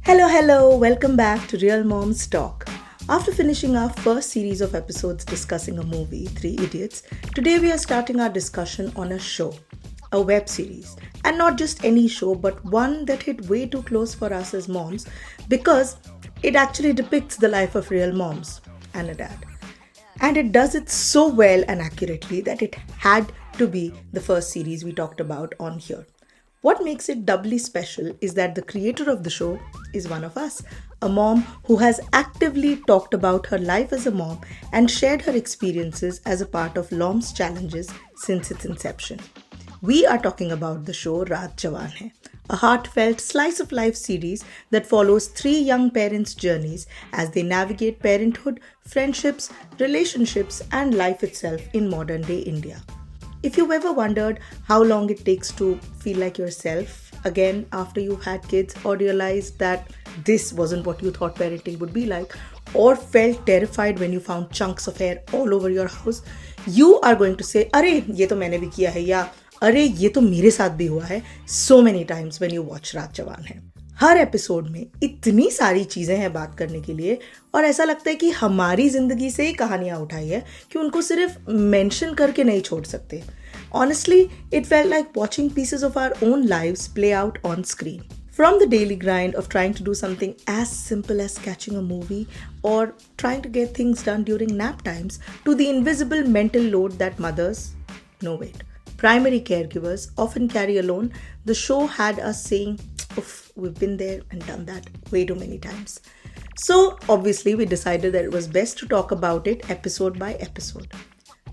Hello, welcome back to Real Moms Talk. After finishing our first series of episodes discussing a movie, Three Idiots, today we are starting our discussion on a show, a web series. And not just any show, but one that hit way too close for us as moms because it actually depicts the life of real moms and a dad. And it does it so well and accurately that it had to be the first series we talked about on here. What makes it doubly special is that the creator of the show is one of us, a mom who has actively talked about her life as a mom and shared her experiences as a part of LOM's challenges since its inception. We are talking about the show Raat Jawan Hai, a heartfelt slice of life series that follows three young parents' journeys as they navigate parenthood, friendships, relationships, and life itself in modern day India. If you've ever wondered how long it takes to feel like yourself again after you've had kids, or realized that this wasn't what you thought parenting would be like, or felt terrified when you found chunks of hair all over your house, you are going to say, "अरे ये तो मैंने भी किया है," या "अरे ये तो मेरे साथ भी हुआ है," so many times when you watch रात जवान है. हर एपिसोड में इतनी सारी चीज़ें हैं बात करने के लिए, और ऐसा लगता है कि हमारी ज़िंदगी से ही कहानियाँ उठाई है कि उनको सिर्फ मेंशन करके नहीं छोड़ सकते. Honestly, it felt like watching pieces of our own lives play out on screen. From the daily grind of trying to do something as simple as catching a movie or trying to get things done during nap times, to the invisible mental load that mothers, no wait, primary caregivers often carry alone, the show had us saying, "Oof, we've been there and done that way too many times." So obviously we decided that it was best to talk about it episode by episode.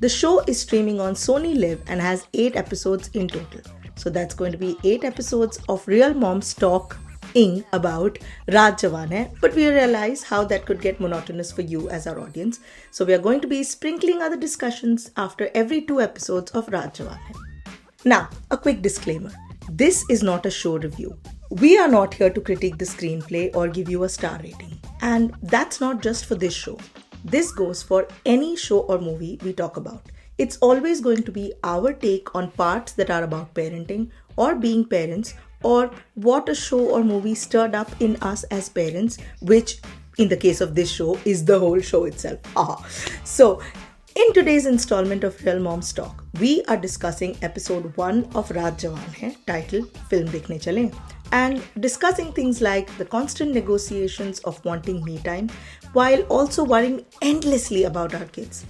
The show is streaming on Sony Live and has 8 episodes in total. So that's going to be 8 episodes of Real Moms talking about Raat Jawan Hai, but we realize how that could get monotonous for you as our audience. So we are going to be sprinkling other discussions after every 2 episodes of Raat Jawan Hai. Now, a quick disclaimer. This is not a show review. We are not here to critique the screenplay or give you a star rating. And that's not just for this show. This goes for any show or movie we talk about. It's always going to be our take on parts that are about parenting or being parents, or what a show or movie stirred up in us as parents, which in the case of this show is the whole show itself. So, in today's installment of Real Moms Talk, we are discussing episode 1 of Raat Jawan Hai, titled Film Dekhne Chale, and discussing things like the constant negotiations of wanting me time while also worrying endlessly about our kids,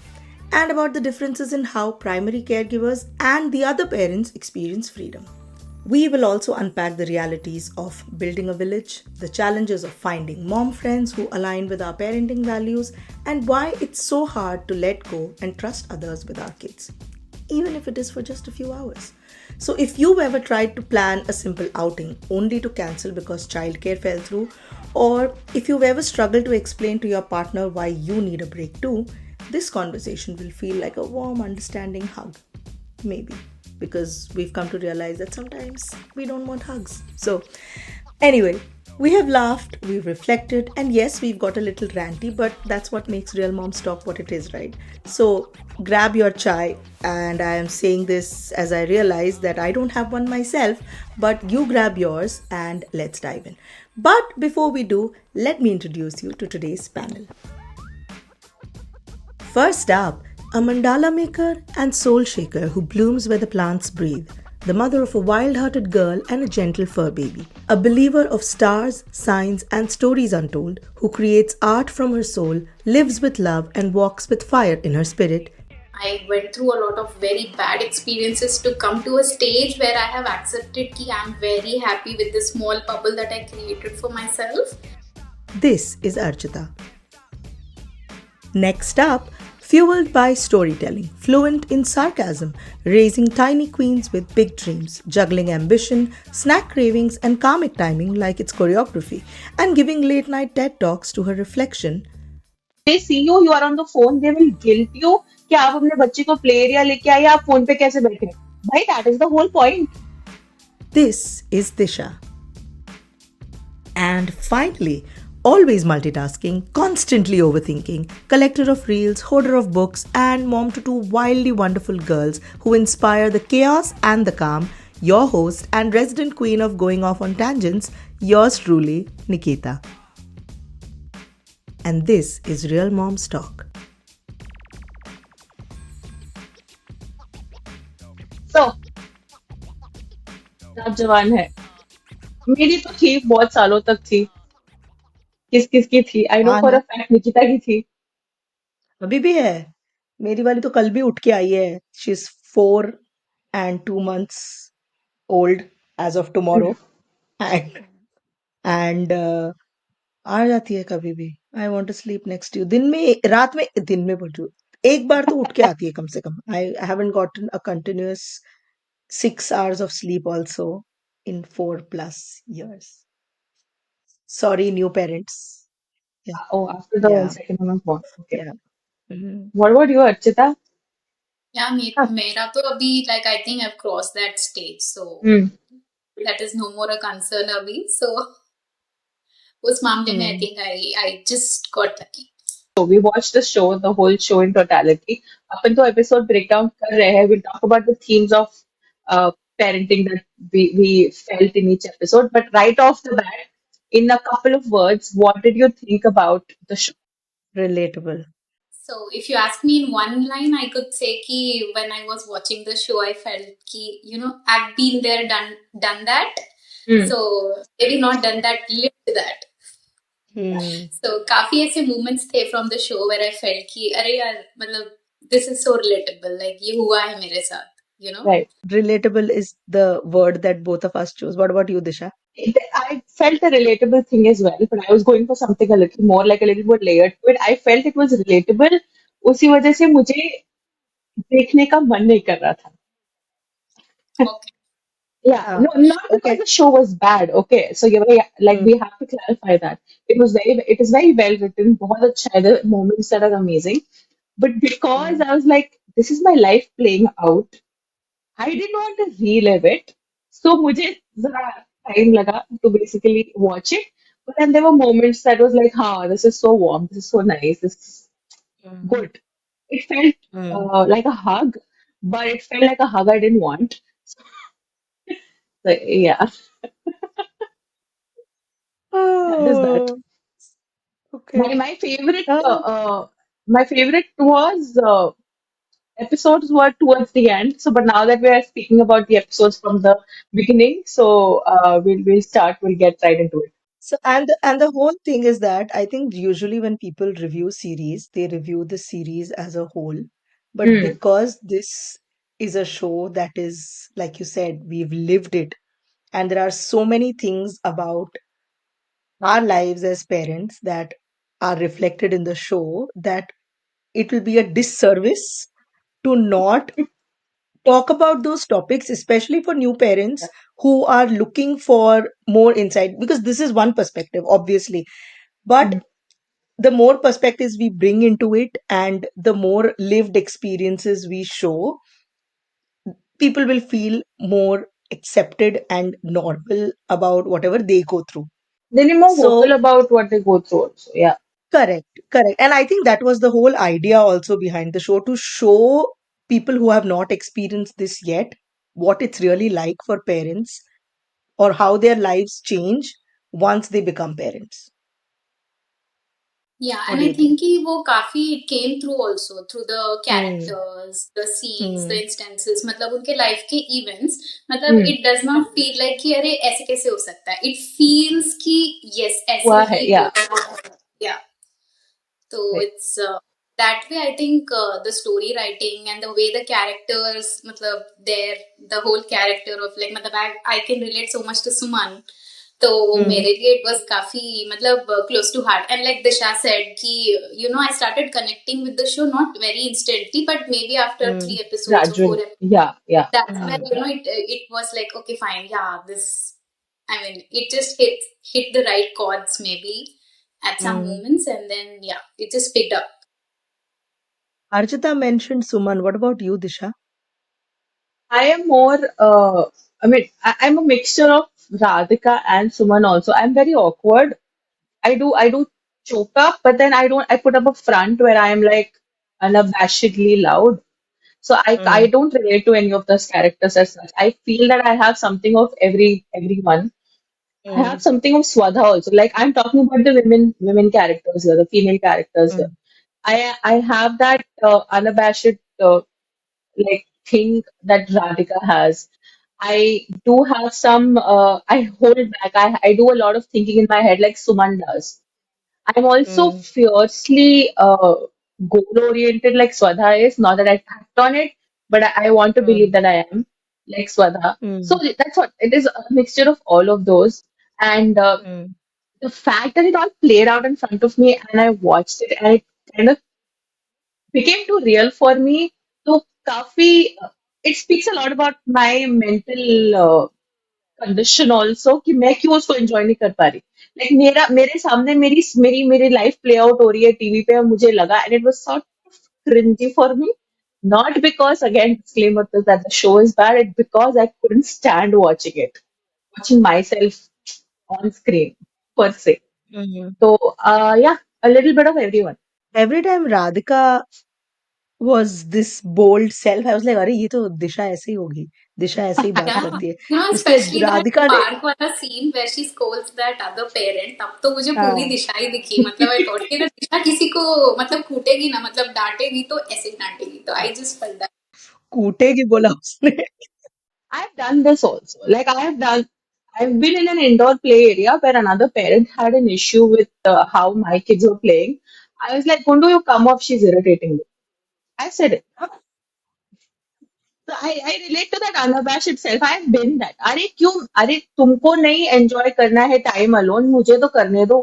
and about the differences in how primary caregivers and the other parents experience freedom. We will also unpack the realities of building a village, the challenges of finding mom friends who align with our parenting values, and why it's so hard to let go and trust others with our kids, even if it is for just a few hours. So if you've ever tried to plan a simple outing only to cancel because childcare fell through, or if you've ever struggled to explain to your partner why you need a break too, this conversation will feel like a warm, understanding hug. Maybe. Because we've come to realize that sometimes we don't want hugs. So, anyway, we have laughed, we've reflected, and yes, we've got a little ranty, but that's what makes Real Moms Talk what it is, right? So, grab your chai, and I am saying this as I realize that I don't have one myself, but you grab yours and let's dive in. But before we do, let me introduce you to today's panel. First up, a mandala maker and soul shaker who blooms where the plants breathe, the mother of a wild-hearted girl and a gentle fur baby, a believer of stars, signs, and stories untold, who creates art from her soul, lives with love, and walks with fire in her spirit. I went through a lot of very bad experiences to come to a stage where I have accepted that I'm very happy with the small bubble that I created for myself. This is Archita. Next up, fueled by storytelling, fluent in sarcasm, raising tiny queens with big dreams, juggling ambition, snack cravings, and comic timing like it's choreography, and giving late-night TED Talks to her reflection. They see you are on the phone, they will guilt you कि आप अपने बच्चे को play area लेके आए, आप phone पे कैसे बैठे? भाई, that is the whole point. This is Disha. And finally, always multitasking, constantly overthinking, collector of reels, hoarder of books, and mom to two wildly wonderful girls who inspire the chaos and the calm, Your host and resident queen of going off on tangents, yours truly, Nikita. And this is Real Mom's Talk. So, आप जवान है मेरी तो थी बहुत सालों तक थी किस किस की थी आई नो हाँ फॉर ना, अ फैक्ट निकिता की थी अभी भी है। मेरी वाली तो कल भी उठ के आई है। She is 4 and 2 months old as of tomorrow. And and आ जाती है कभी भी। I want to sleep next you. रात में दिन में बोल रही हूँ, एक बार तो उठ के आती है कम से कम। I haven't gotten a continuous 6 hours of sleep also in 4+ years. Sorry, new parents. Yeah, oh after the yeah, second one was born okay yeah. Mhm. what about you Archita Yeah, हाँ, मेरा तो अभी like I think I've crossed that stage, so hmm that is no more a concern अभी. So उस मामले में I Hmm. think I just got lucky. so we watched the show the whole show in totality अपन तो episode breakdown कर रहे हैं we'll talk about the themes of uh, parenting that we felt in each episode but right off the bat in a couple of words what did you think about the show Relatable. So if you ask me in one line, I could say कि when I was watching the show, I felt कि I've been there, done that. Hmm. So maybe not done that, lived that. Hmm. So काफी ऐसे moments थे from the show where I felt कि अरे यार मतलब this is so relatable, like ये हुआ है मेरे साथ. Right. Relatable is the word that both of us chose. What about you, Disha? I felt a relatable thing as well, but I was going for something a little more like a little more layered to it. I felt it was relatable. उसी वजह से मुझे देखने का मन नहीं कर रहा था. Okay. Yeah, Ah, no, not because okay. the show was bad. Okay, so like Hmm. we have to clarify that it is very well written. बहुत अच्छा है. The moments that are amazing, but because Hmm. I was like, this is my life playing out. I didn't want to relive it. So मुझे जरा time लगा to basically watch it. But then there were moments that was like, this is so warm, this is so nice, this is Hmm. good. It felt Hmm. like a hug, but it felt like a hug I didn't want. So, yeah, that is that. Oh, My okay. my favorite Ah, my favorite was episodes were towards the end. So, but now that we are speaking about the episodes from the beginning, so we'll get right into it. so and the whole thing is that I think usually when people review series, they review the series as a whole. But Hmm. because this is a show that is, like you said, we've lived it, and there are so many things about our lives as parents that are reflected in the show that it will be a disservice to not talk about those topics, especially for new parents who are looking for more insight, because this is one perspective, obviously. But Hmm. the more perspectives we bring into it and the more lived experiences we show, people will feel more accepted and normal about whatever they go through. They're more vocal So, about what they go through also. Yeah. correct, correct. And I think that was the whole idea also behind the show, to show people who have not experienced this yet what it's really like for parents, or how their lives change once they become parents. Yeah, What and do I you think? think कि वो काफी it came through also through the Hmm. characters, the scenes, the Hmm. instances. मतलब उनके life के events. मतलब Hmm. it does not feel like कि अरे ऐसे कैसे हो सकता है. It feels कि yes ऐसे हुआ है. ही Yeah. होता है. Yeah. So Right. it's that way. I think the story writing and the way the characters, मतलब their the whole character of like मतलब I can relate so much to Suman. तो Hmm. मेरे लिए it was काफी मतलब close to heart. And like Disha said कि I started connecting with the show not very instantly, but maybe after Hmm. 3 episodes or four Gradually. episodes. Yeah. Yeah. That's where Hmm. it was like okay fine, yeah, this, I mean, it just hit the right chords maybe at some Hmm. moments, and then yeah, it just picked up. Archita mentioned Suman. What about you, Disha? I am more. I'm a mixture of Radhika and Suman. Also, I'm very awkward. I do choke up, but then I don't. I put up a front where I am like unabashedly loud. So I Mm, don't relate to any of those characters as such. I feel that I have something of everyone. I have mm, something of Swadha also. Like I'm talking about the women characters here, the female characters here. mm, I have that unabashed like thing that Radhika has. I do have some. I hold back. I do a lot of thinking in my head, like Suman does. I'm also mm, fiercely goal oriented, like Swadha is. Not that I act on it, but I want to believe mm, that I am like Swadha. So mm, that's what it is, a mixture of all of those. And mm, the fact that it all played out in front of me and I watched it and it kind of became too real for me. So, काफी it speaks a lot about my mental condition also कि मैं क्यों उसको enjoy नहीं कर पा रही like मेरा मेरे सामने मेरी मेरी मेरी लाइफ प्ले आउट हो रही है टीवी पे और मुझे लगा and it was sort of cringy for me not because again disclaimer that the show is bad it's because I couldn't stand watching myself on screen per se mm. so yeah a little bit of everyone. Every time Radhika was this bold self, I was like, अरे ये तो दिशा ऐसे ही होगी, दिशा ऐसे ही बात Yeah, करती है. उसके especially that राधिका ने park वाला scene where she scolds that other parent, तब तो मुझे पूरी हाँ दिशा ही दिखी. मतलब I thought कि अगर दिशा किसी को मतलब कूटेगी ना, मतलब डांटेगी तो ऐसे डांटेगी. तो I just felt that. कूटेगी बोला उसने. I've done this also. Like I've been in an indoor play area where another parent had an issue with how my kids were playing. I was like, Kundu, you come off, she's irritating me. I said it. So I relate to that unabashed itself. I've been that. अरे क्यों अरे तुमको नहीं enjoy करना है time alone मुझे तो करने दो.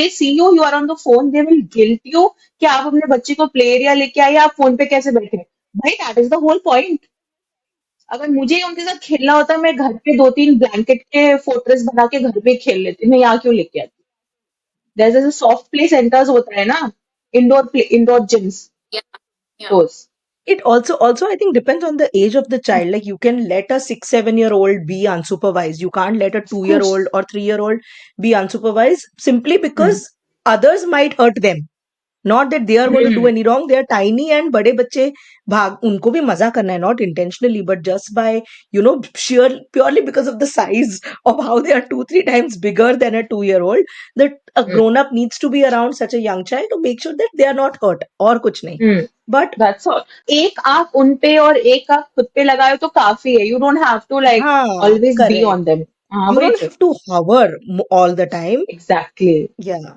They see you are on the phone, they will guilt you कि आप अपने बच्चे को play area लेके आइए आप फोन पे कैसे बैठे. भाई that is the whole point. अगर मुझे ही उनके साथ खेलना होता मैं घर पे दो तीन ब्लैंकेट के फोर्ट्रेस बना के घर पे खेल लेती मैं यहाँ क्यों लेके आती जैसे जैसे सॉफ्ट प्ले सेंटर्स होता है ना indoor gyms Yeah, yeah. Those It also I think depends on the age of the child. Like you can let a 6 7 year old be unsupervised. You can't let a of 2 year course old or 3 year old be unsupervised simply because others might hurt them. Not that they are going to do any wrong. They are tiny and बड़े बच्चे भाग उनको भी मजा करना है, not intentionally but just by sheer purely because of the size of how they are 2 3 times bigger than a 2 year old, that a grown up needs to be around such a young child to make sure that they are not hurt और कुछ नहीं. But that's all एक आंख उन पे और एक आंख खुद पे लगाए तो काफी है you don't have to like हाँ, always be correct. On them हाँ You वही don't तो have to hover all the time. Exactly Yeah.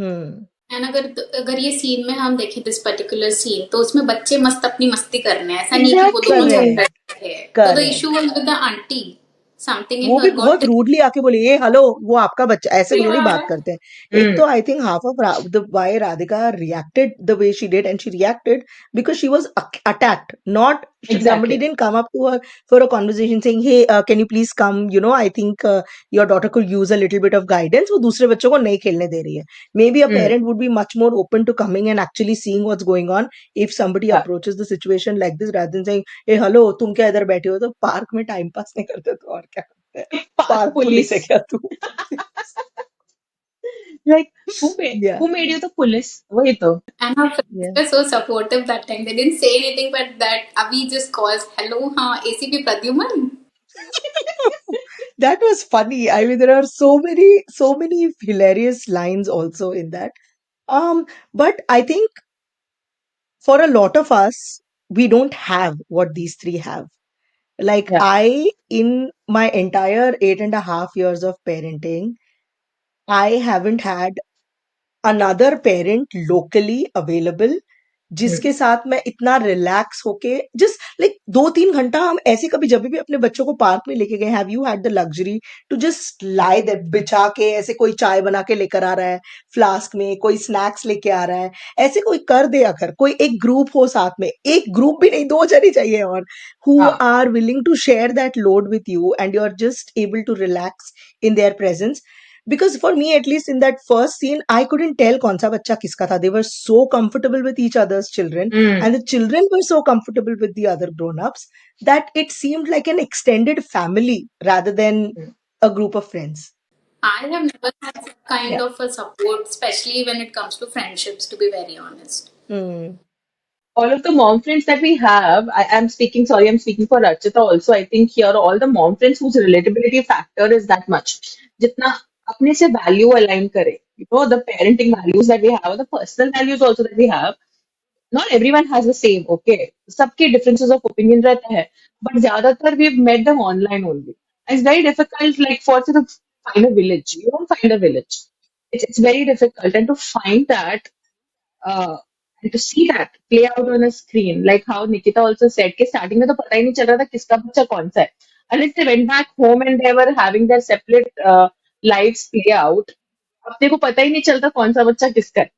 Hmm. And अगर ये सीन में हम देखें दिस पर्टिकुलर सीन तो उसमें बच्चे मस्त अपनी मस्ती कर रहे हैं ऐसा नहीं कि वो दोनों एग्जैक्टली झगड़ Correct. रहे हैं तो the issue Correct. Was with the aunty something in वो भी हर बहुत गॉट रूडली आके बोले ये हेलो वो आपका बच्चा ऐसे थोड़ी बात yeah करते हैं. एक तो I think half of the why Radhika reacted the way she did and she reacted because she was attacked not somebody exactly didn't come up to her for a conversation saying hey can you please come I think your daughter could use a little bit of guidance वो दूसरे बच्चों को नहीं खेलने दे रही है. Maybe a parent would be much more open to coming and actually seeing what's going on if somebody approaches the situation like this rather than saying hey hello तुम क्या इधर बैठे हो तो पार्क में टाइम पास नहीं करते तो और क्या करते हैं. पार्क पार्क पुलिस पुलिस है क्या तू? Like Yeah, who made you the police वही तो and her friends yeah. were so supportive that time they didn't say anything but that Avi just calls hello हाँ ACP Pradyuman That was funny. I mean, there are so many hilarious lines also in that. But I think for a lot of us, we don't have what these three have. Like yeah I, in my entire 8.5 years of parenting, I haven't had another parent locally available जिसके साथ मैं इतना relax होके just like 2 3 घंटा हम ऐसे कभी जब भी अपने बच्चों को पार्क में लेके गए have you had the luxury to just lie that बिछा के ऐसे कोई चाय बना के लेकर आ रहा है फ्लास्क में कोई स्नैक्स लेके आ रहा है ऐसे कोई कर दे अगर कोई एक ग्रुप हो साथ में एक ग्रुप भी नहीं दो जन ही चाहिए और हु हाँ are willing to share that load with you and you are just able to relax in their presence because for me at least in that first scene I couldn't tell kaun sa bachcha kiska tha. They were so comfortable with each other's children and the children were so comfortable with the other grown-ups that it seemed like an extended family rather than a group of friends. I have never had that kind Yeah. of a support especially when it comes to friendships to be very honest. Hmm. all of the mom friends that we have, I'm speaking, sorry, I'm speaking for Rachita also. I think here all the mom friends whose relatability factor is that much. Jitna apne se value align kare. You know, the parenting values that we have, the personal values also that we have, not everyone has the same, okay? सबके differences of opinion रहता है. But ज़्यादातर we've met them online only. And it's very difficult, like, for to find a village. You don't find a village. It's very difficult. And to find that uh, and to see that play out on a screen, like how Nikita also said, कि starting में तो पता ही नहीं चल रहा था किसका बच्चा कौन सा है. Unless they went back home and they were having their separate lives play out, अपने को पता ही नहीं चलता कौन सा बच्चा किसका है.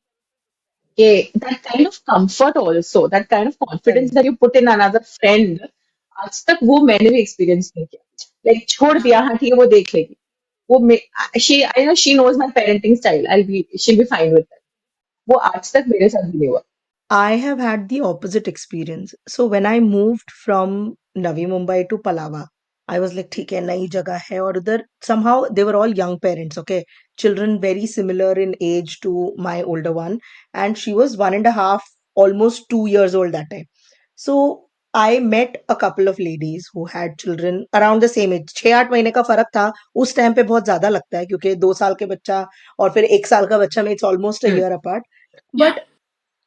That kind of comfort also, that kind of confidence Correct. that you put in another friend, आज तक वो मैंने भी experience नहीं किया. Like छोड़ Yeah. दिया हाँ ठीक है वो देख लेगी. वो she I know she knows my parenting style. She'll be fine with that. वो आज तक मेरे साथ भी नहीं हुआ. I have had the opposite experience. So when I moved from Navi Mumbai to Palava, I was like, ठीक है नई जगह है और उधर somehow they were all young parents, okay, children very similar in age to my older one, and she was 1.5, almost 2 years old that time. So I met a couple of ladies who had children around the same age. 6-8 महीने का फर्क था उस time पे बहुत ज्यादा लगता है क्योंकि 2 साल के बच्चा और फिर 1 साल का बच्चा में it's almost a Hmm. year apart. Yeah. But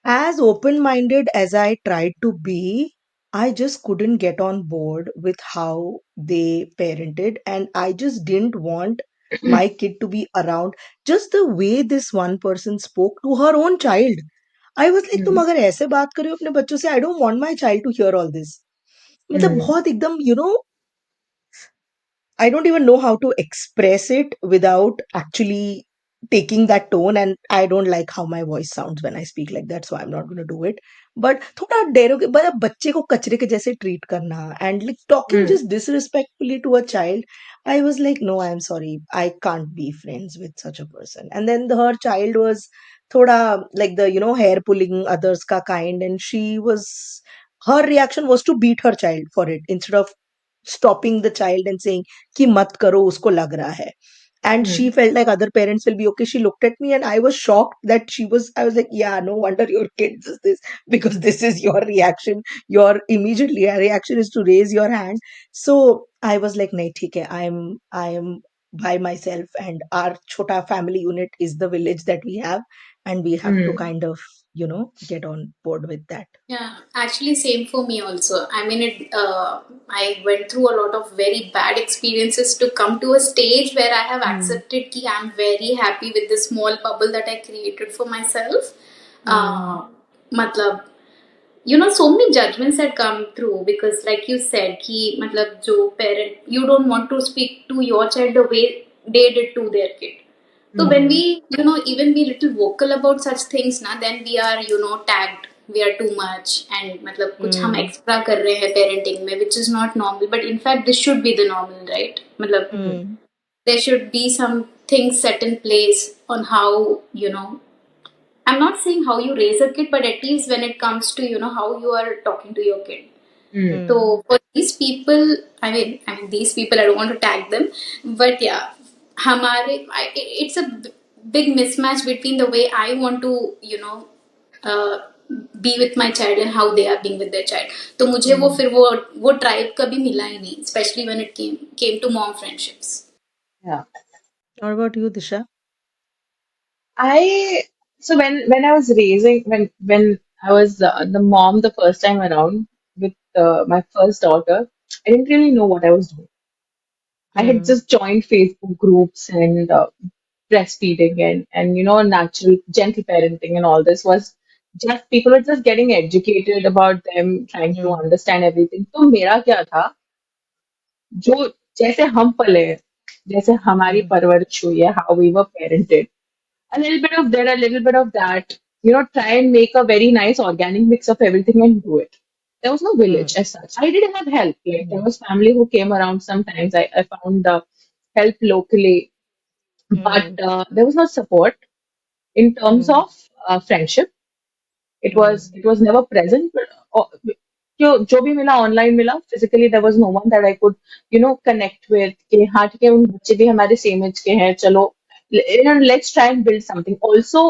as open minded as I tried to be, I just couldn't get on board with how they parented, and I just didn't want my kid to be around. Just the way this one person spoke to her own child. I was like, तुम Hmm. अगर ऐसे बात कर रहे हो अपने बच्चों से, I don't want my child to hear all this. मतलब Hmm. बहुत एकदम, I don't even know how to express it without actually taking that tone. And I don't like how my voice sounds when I speak like that, so I'm not going to do it. But थोड़ा डेरो के मतलब बच्चे को कचरे के जैसे treat करना and like talking Hmm. just disrespectfully to a child, I was like, no, I'm sorry, I can't be friends with such a person. And then her child was थोड़ा like the hair pulling others ka kind, and her reaction was to beat her child for it instead of stopping the child and saying कि मत करो उसको लग रहा है. And she Hmm. felt like other parents will be okay. She looked at me and I was shocked that I was like, yeah, no wonder your kid does this because this is your reaction. Your immediate reaction is to raise your hand. So I was like, nahi, theek hai. I am by myself, and our chota family unit is the village that we have, and we have to Hmm. kind of, get on board with that. Yeah, actually, same for me also. I mean, I went through a lot of very bad experiences to come to a stage where I have Mm, accepted that I'm very happy with the small bubble that I created for myself. mm, Matlab, so many judgments had come through because, like you said, कि मतलब जो parent, you don't want to speak to your child the way they did to their kid. So when Hmm. mm, we, even be little vocal about such things ना, then we are, tagged. We are too much and मतलब कुछ हम mm, extra कर रहे हैं parenting में, which is not normal. But in fact, this should be the normal, right? मतलब Hmm. mm, there should be some things set in place on how, I'm not saying how you raise a kid, but at least when it comes to, how you are talking to your kid. Hmm. mm, So for these people, I mean these people, I don't want to tag them, but yeah, it's a big mismatch between the way I want to, uh, be with my child and how they are being with their child. तो मुझे वो mm. फिर वो tribe कभी मिला ही नहीं, especially when it came to mom friendships. Yeah. What about you, Disha? I so when I was raising when I was the mom the first time around with my first daughter, I didn't really know what I was doing. I had Mm, just joined Facebook groups and breastfeeding and natural gentle parenting and all this was just people were just getting educated about them, trying to mm, understand everything. तो मेरा क्या था जो जैसे हम पले हैं, जैसे हमारी mm, परवरिश हुई है, how we were parented, a little bit of there, a little bit of that, try and make a very nice organic mix of everything and do it. There was no village mm, as such. I did have help. Like there mm, was family who came around sometimes. I found help locally, but mm, there was no support in terms mm, of friendship. mm, It was never present, but जो भी मिला online मिला physically there was no one that I could connect with कि हाँ ठीक है उन बच्चे भी हमारे सेम एज के हैं चलो let's try and build something also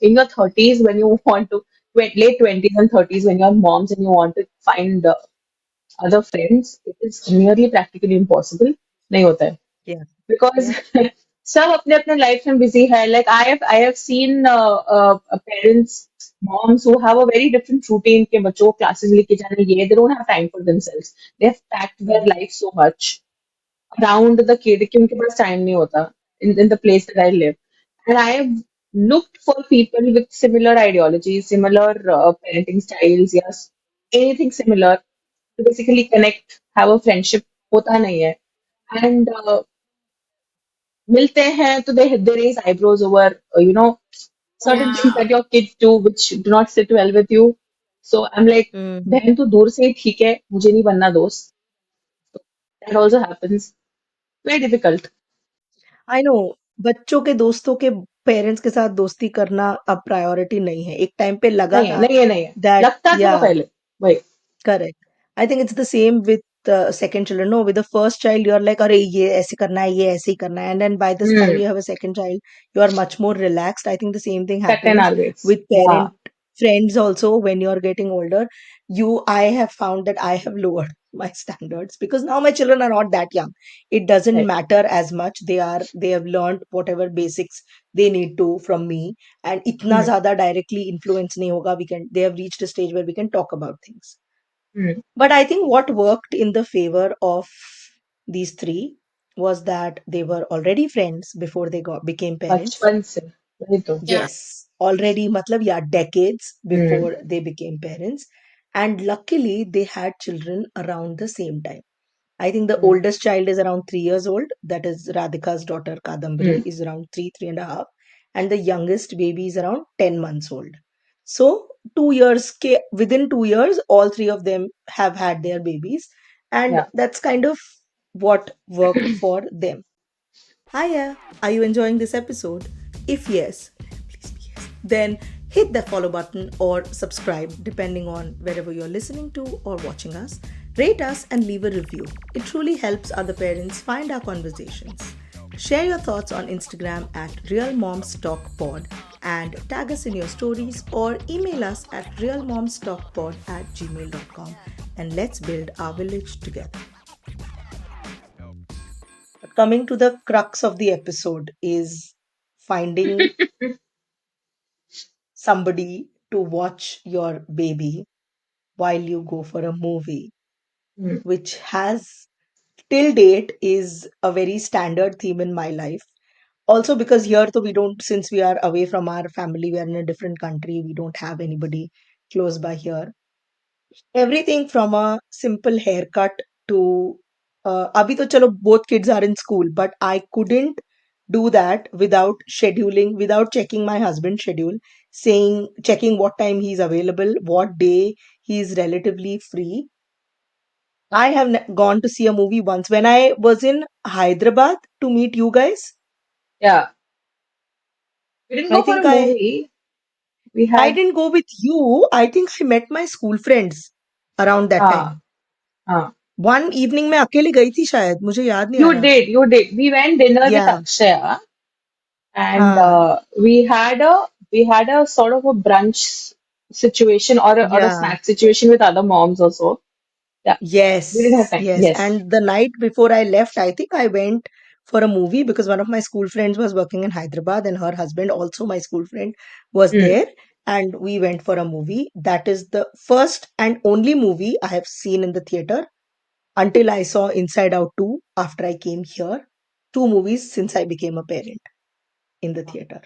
in your 30s when you want to late 20s and 30s when you're moms and you want to find other friends, it is nearly practically impossible. नहीं होता है. Yeah. Because Yeah. सब अपने अपने life में busy है. Like I have seen parents, moms who have a very different routine के बच्चों को classes लेके जाने ये, they don't have time for themselves. They have packed their Mm. life so much around the kid कि उनके पास time नहीं होता in the place that I live. And I have looked for people with similar ideologies, similar parenting styles, yes, anything similar to basically connect, have a friendship. होता नहीं है. And मिलते हैं तो they raise eyebrows over certain things Yeah. that your kids do which do not sit well with you. So I'm like, Mm. बहन तू दूर से ही ठीक है, मुझे नहीं बनना दोस्त. That also happens. Very difficult. I know. बच्चों के दोस्तों के पेरेंट्स के साथ दोस्ती करना अब प्रायोरिटी नहीं है. एक टाइम पे लगा नहीं है, था नहीं है, नहीं है. दैट लगता था या पहले. वही. Correct. I think it's the same with second children. No, with the first child, you're like, अरे ये ऐसे करना है, ये ऐसे ही करना है. And then by this time Hmm. you have a second child, you are much more relaxed. I think the same thing Set and happens always. with Yeah. parent friends also when you're getting older. I have found that I have lowered my standards because now my children are not that young. It doesn't Right. matter as much. They have learned whatever basics they need to from me. And इतना Hmm. ज़्यादा directly influence नहीं होगा. They have reached a stage where we can talk about things. Hmm. But I think what worked in the favor of these three was that they were already friends before they became parents. बचपन से. वही तो. Yeah. Yes, already, matlab, yeah, decades Hmm. before they became parents. And luckily, they had children around the same time. I think the Hmm. oldest child is around 3 years old. That is Radhika's daughter Hmm. Kadambari is around three and a half, and the youngest baby is around 10 months old. So 2 years within 2 years, all three of them have had their babies, and Yeah. that's kind of what worked for them. Hiya, are you enjoying this episode? If yes, please be yes. Then hit the follow button or subscribe depending on wherever you're listening to or watching us. Rate us and leave a review. It truly helps other parents find our conversations. Share your thoughts on Instagram at Real Moms Talk Pod and tag us in your stories or email us at realmomstalkpod@gmail.com and let's build our village together. Coming to the crux of the episode is finding somebody to watch your baby while you go for a movie, Hmm. which has till date is a very standard theme in my life. Also because here though we don't, since we are away from our family, we are in a different country, we don't have anybody close by here. Everything from a simple haircut to abhi to chalo both kids are in school, but I couldn't do that without scheduling, without checking my husband's schedule, saying checking what time he's available, what day he's relatively free. I have gone to see a movie once when I was in Hyderabad to meet you guys. Yeah. We didn't I go for think a movie. We I had. didn't go with you. I think I met my school friends around that हाँ. time. हाँ. One evening मैं अकेले गई थी शायद, मुझे याद नहीं आ You रहा. did, you did. We went dinner with Yeah. Akshaya, and हाँ. we had a sort of a brunch situation or a Yeah. snack situation with other moms also. Yeah, we didn't have Yes. time. Yes. Yes. And the night before I left, I think I went for a movie because one of my school friends was working in Hyderabad and her husband, also my school friend, was Hmm. there. And we went for a movie. That is the first and only movie I have seen in the theater until I saw Inside Out 2 after I came here. Two movies since I became a parent in the theater.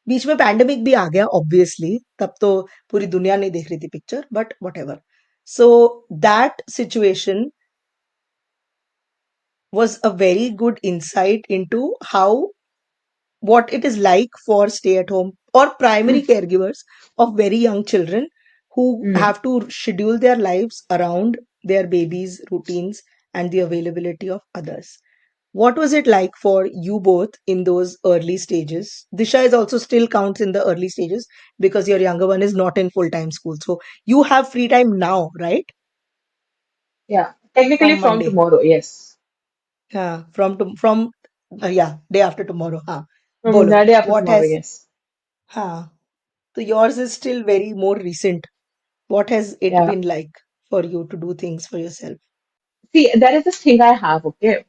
बीच में pandemic भी आ गया obviously, तब तो पूरी दुनिया नहीं देख रही थी picture, but what ever. So that situation was a very good insight into how what it is like for stay at home or primary caregivers of very young children who Hmm. have to schedule their lives around their babies routines and the availability of others. What was it like for you both in those early stages? Disha is also still counts in the early stages because your younger one is not in full time school. So you have free time now, right? Yeah. Technically From from Monday. tomorrow. Yes. Yeah, from yeah, day after tomorrow. Huh. From Bolo. the day after What tomorrow. has Yes. huh? So yours is still very more recent. What has it Yeah. been like for you to do things for yourself? See, there is this thing I have, okay?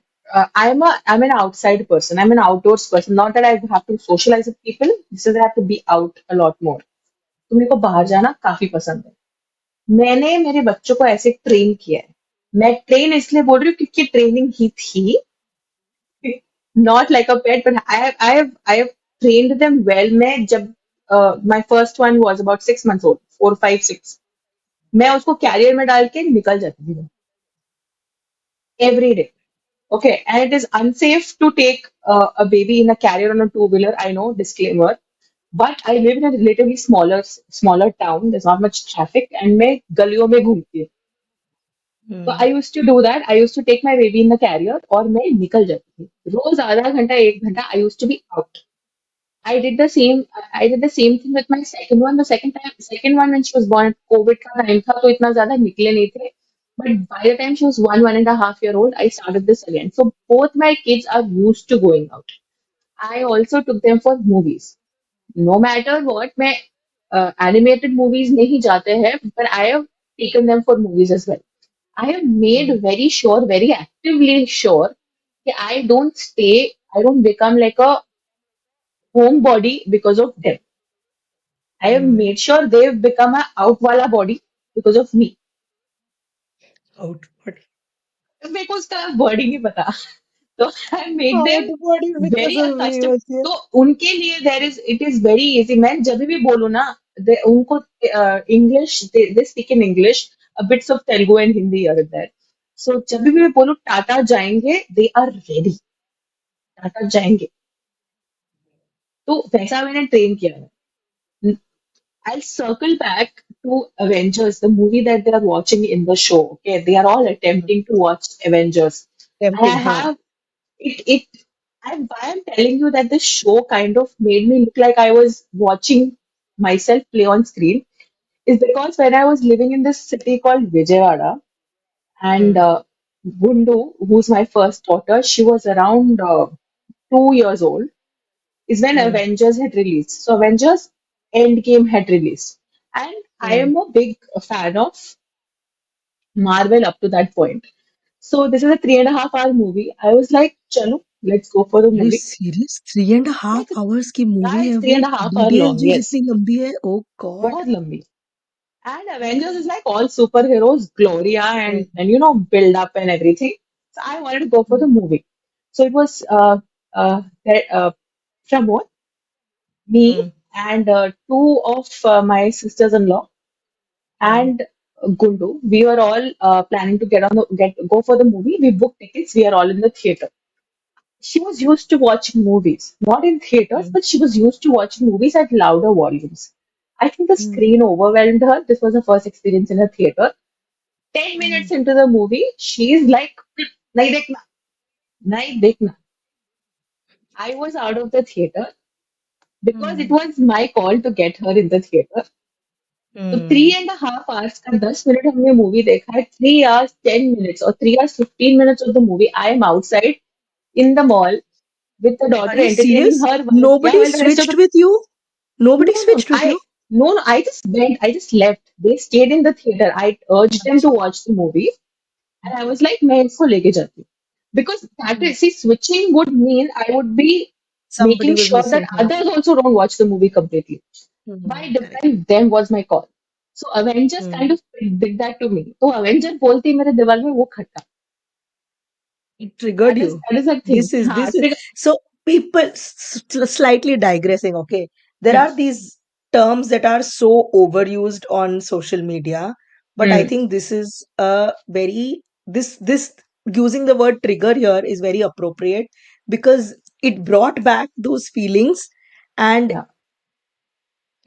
I'm an outside person. I'm an outdoors person. Not that I have to socialize with people. This is I have to be out a lot more. तो मेरे को बाहर Mm. जाना काफी पसंद है. मैंने मेरे बच्चों को ऐसे ट्रेन किया है. मैं ट्रेन इसलिए बोल रही हूँ क्योंकि ट्रेनिंग ही थी. Not like a pet, but I have trained them well. मैं जब my first one was about 6 months old, 4, 5, 6. मैं उसको कैरियर में डाल के निकल जाती थी every day. Okay, and it is unsafe to take a baby in a carrier on a two-wheeler. I know, disclaimer. But I live in a relatively smaller town. There's not much traffic, and मैं गलियों में घूमती हूँ. So I Mm. used to do that. I used to take my baby in the carrier और मैं निकल जाती थी. रोज आधा घंटा 1 घंटा I used to be out. I did the same. I did the same thing with my second one. The second one when she was born, COVID का time था तो इतना ज़्यादा निकले नहीं थे. But by the time she was 1.5 year old, I started this again. So both my kids are used to going out. I also took them for movies. No matter what, मैं animated movies नहीं जाते हैं, but I have taken them for movies as well. I have made Mm. very sure, very actively sure, that I don't become like a homebody because of them. I have Mm. made sure they've become a out wala body because of me. Outward. मेरे को उसका word ही नहीं पता. So I make them Outward is because very of me, accustomed. okay? तो उनके लिए it is very easy. मैं जब भी बोलूँ ना, उनको English, they speak in English, a bits of Telugu and Hindi here and there. So जब भी मैं बोलूँ टाटा जाएंगे, they are ready. टाटा जाएंगे. तो वैसा मैंने ट्रेन किया है. I'll circle back to Avengers, the movie that they are watching in the show. Okay, they are all Mm. attempting to watch Avengers. And I Tempting, huh? have it. Why I'm telling you that this show kind of made me look like I was watching myself play on screen is because when I was living in this city called Vijayawada, and Mm. Gundu, who's my first daughter, she was around 2 years old is when Mm. Avengers had released. So Avengers Endgame had released. And I Mm. am a big fan of Marvel up to that point. So this is a 3.5 hour movie. I was like, chalo, let's go for the Are you movie. serious? 3.5 Yes, hours की yeah, movie it's है three वो? and a half hour details long. भी Yes, कितनी लंबी है? Oh God. बहुत लंबी. And Avengers is like all superheroes, Gloria Mm. and build up and everything. So I wanted to go for the Mm. movie. So it was Pramod, me, Mm. and two of my sisters-in-law Mm. and Gundu. We were all planning to go for the movie. We booked tickets. We are all in the theater. She was used to watching movies, not in theaters, Mm. but she was used to watching movies at louder volumes. I think the Mm. screen overwhelmed her. This was her first experience in a theater. 10 minutes Mm. into the movie, she's like, "Nahi dekhna, nahi dekhna." I was out of the theater because it Mm. was my call to get her in the theater. तो three Mm. And half hours का 10 minute हमने movie देखा है 3 hours 10 minutes और 3 hours 15 minutes of the movie I am outside in the mall with the Are daughter you entertaining serious? her yeah Nobody while the rest of switched the with you? Nobody no switched with you? I just went I just left they stayed in the theater I urged them to अच्छा. watch the movie and I was like मैं इसको लेके जाती हूँ because that Mm. is see switching would mean I would be Somebody making was sure that missing, huh? others also don't watch the movie completely by Mm. Correct. deprive them was my call. So Avengers kind Mm. of did that to me. तो Avenger बोलते ही मेरे दिमाग में वो खटका. It triggered you. That is that thing. हाँ This is trigger. so people slightly digressing. Okay, there Hmm. are these terms that are so overused on social media, but I Hmm. think this is a very this using the word trigger here is very appropriate because it brought back those feelings and Yeah.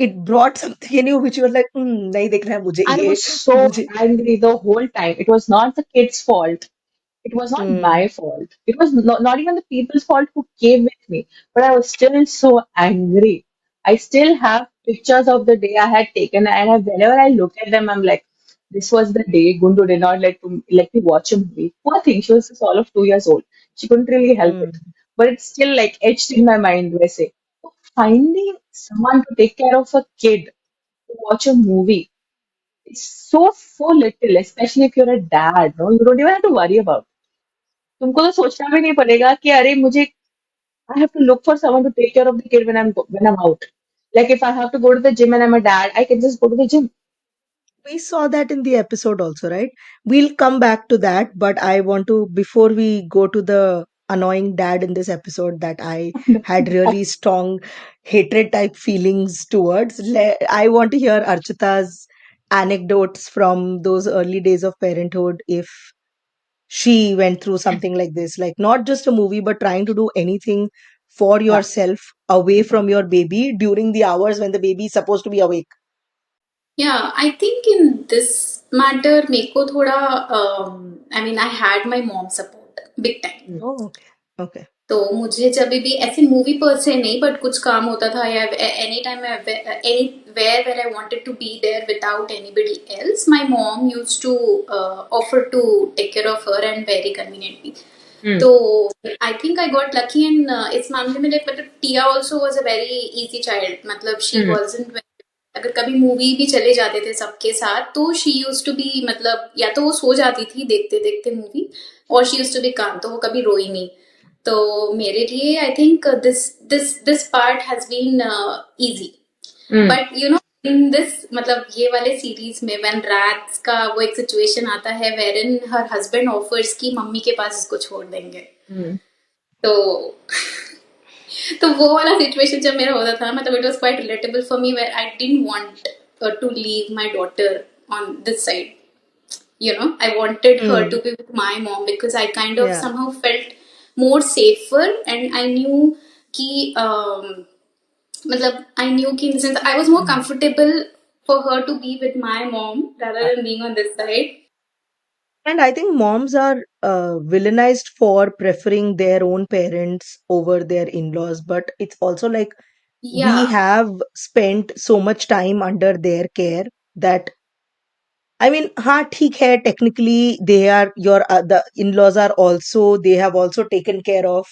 it brought something in you which you were like, नहीं देखना है मुझे I ये was so मुझे. angry the whole time. It was not the kid's fault. It was not Hmm. my fault. It was not even the people's fault who came with me. But I was still so angry. I still have pictures of the day I had taken, and whenever I look at them, I'm like, this was the day Gundu did not let me watch a movie. Poor thing, she was just all of 2 years old. She couldn't really help it. Hmm. But it's still like etched in my mind, वैसे. So finding, someone to take care of a kid, to watch a movie, it's so little, especially if you're a dad, no? You don't even have to worry about it. तुमको तो सोचना भी नहीं पड़ेगा कि अरे मुझे I have to look for someone to take care of the kid when I'm out. Like if I have to go to the gym and I'm a dad, I can just go to the gym. We saw that in the episode also, right? We'll come back to that, but I want to, before we go to the annoying dad in this episode that I had really strong hatred type feelings towards, I want to hear Archita's anecdotes from those early days of parenthood if she went through something like this, like not just a movie, but trying to do anything for Yeah. yourself away from your baby during the hours when the baby is supposed to be awake. Yeah, I think in this matter, मेरे को थोड़ा I mean, I had my mom support big time. Oh, okay. Okay. तो मुझे जब भी ऐसे movie पर से नहीं बट कुछ काम होता था या any time anywhere I wanted to be there without anybody else my mom used to offer to take care of her and very conveniently तो I think I got lucky and इस मामले में like मतलब Tia also was a very easy child मतलब she wasn't अगर कभी movie भी चले जाते थे सबके साथ तो शी यूज टू बी मतलब या तो वो सो जाती थी देखते देखते मूवी और शी यूज टू बी काम तो वो कभी रोई नहीं तो मेरे लिए I think this part has been easy but you know in this मतलब ये वाले सीरीज में व्हेन रैट्स का वो एक सिचुएशन आता है wherein her husband offers की मम्मी के पास इसको छोड़ देंगे तो तो वो वाला सिचुएशन जब मेरा होता था मतलब it was quite relatable for me where I didn't want to leave my daughter on this side you know I wanted her to be with my mom because I kind of Yeah. somehow felt more safer and I knew कि मतलब I knew कि in the sense I was more comfortable for her to be with my mom rather than being on this side. And I think moms are villainized for preferring their own parents over their in-laws, but it's also like we Yeah, have spent so much time under their care that I mean, हाँ ठीक है, technically they are your the in-laws are also they have also taken care of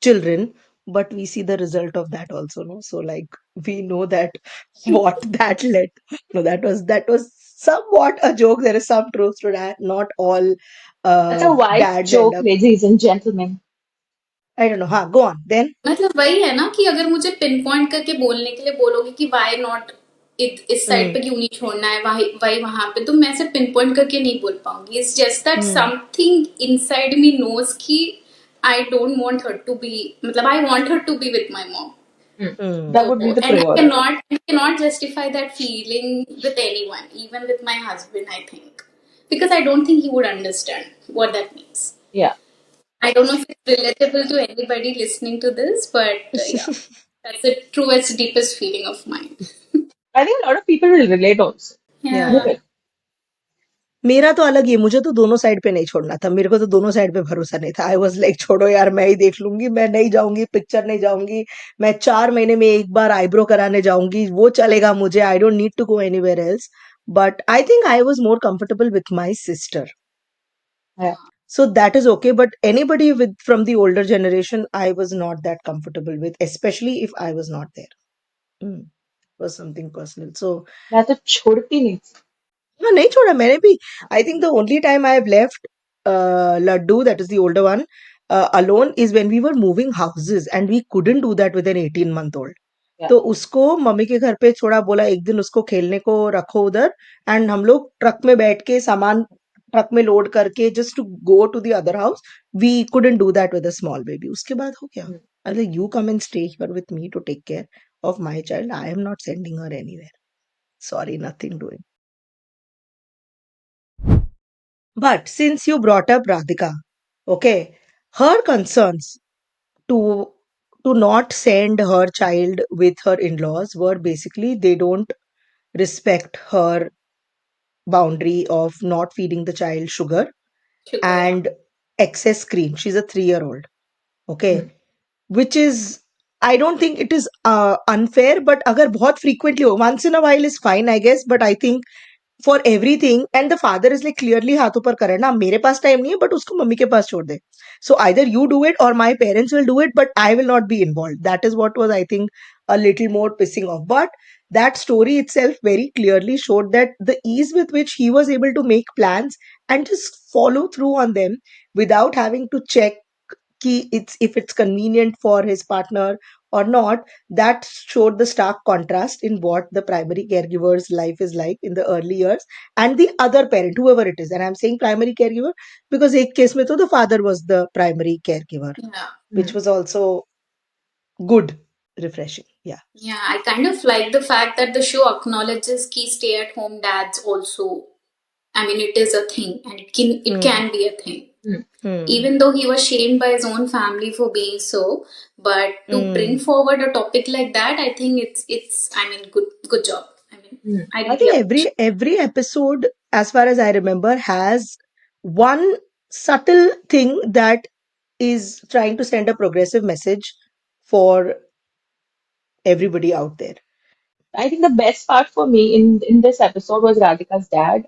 children, but we see the result of that also, no? So like we know that what that led. No, that was somewhat a joke. There is some truth to that. Not all That's a wise dads end joke, up. ladies and gentlemen. I don't know. हाँ, go on. Then मतलब वही है ना कि अगर मुझे pin point करके बोलने के लिए बोलोगे कि वाई नॉट इस साइड पे क्यों नहीं छोड़ना है वही वही वहां पे तो मैं सिर्फ पिन पॉइंट करके नहीं बोल पाऊंगी it's just that something inside me knows कि I don't want her to be मतलब I want her to be with my mom That would be the and priority. I cannot justify that feeling with anyone even with my husband I think because I don't think he would understand what that means. Yeah. I don't know if it's relatable to anybody listening to this, but yeah, that's the truest, deepest feeling of mine. I think a lot of people will relate also. yeah. You Yeah. will. मेरा तो अलग ही है, मुझे तो दोनों side पे नहीं छोड़ना था, मेरे को तो दोनों साइड पे भरोसा नहीं था। आई वाज लाइक छोड़ो यार, मैं ही देख लूंगी, मैं नहीं जाऊंगी पिक्चर नहीं जाऊंगी, मैं 4 महीने में एक बार आईब्रो कराने जाऊंगी, वो चलेगा मुझे, I don't need to go anywhere else. But I think I was more comfortable with my sister, Yeah. so that is okay. But anybody with from the older generation I was not that comfortable with, especially if I was not there. It was something personal, so मैं तो छोड़ती नहीं थी. हाँ, नहीं छोड़ा मैंने भी। I think the only time I have left Laddu, that is the older one, alone is when we were moving houses and we couldn't do that with an 18-month-old. Yeah. तो उसको मम्मी के घर पे छोड़ा, बोला एक दिन उसको खेलने को रखो उधर, एंड हम लोग ट्रक में बैठ के सामान ट्रक में लोड करके just to go to the other house. We couldn't do that with a small baby. उसके बाद हो गया, अरे you come and stay here with me to take care of my child, I am not sending her anywhere, sorry, nothing doing. But since you brought up Radhika, okay, her concerns to not send her child with her in-laws were basically they don't respect her boundary of not feeding the child sugar Sugar, yeah. and excess screen. She's a 3-year-old, okay, which is I don't think it is unfair, but अगर बहुत frequently हो, once in a while is fine, I guess, but I think for everything, and the father is like clearly हाथ ऊपर कर रहा है ना, मेरे पास टाइम नहीं है but उसको मम्मी के पास छोड़ दे. So either you do it or my parents will do it, but I will not be involved. That is what was, I think, a little more pissing off. But that story itself very clearly showed that the ease with which he was able to make plans and just follow through on them without having to check it's if it's convenient for his partner or not. That showed the stark contrast in what the primary caregiver's life is like in the early years, and the other parent, whoever it is. And I'm saying primary caregiver because एक case में तो the father was the primary caregiver, Yeah. which was also good, refreshing. Yeah. Yeah, I kind of like the fact that the show acknowledges key stay-at-home dads also. I mean, it is a thing, and it can be a thing. Even though he was shamed by his own family for being so, but to bring forward a topic like that, I think it's I mean, good job. I mean, I I really think appreciate. every episode, as far as I remember, has one subtle thing that is trying to send a progressive message for everybody out there. I think the best part for me in this episode was Radhika's dad.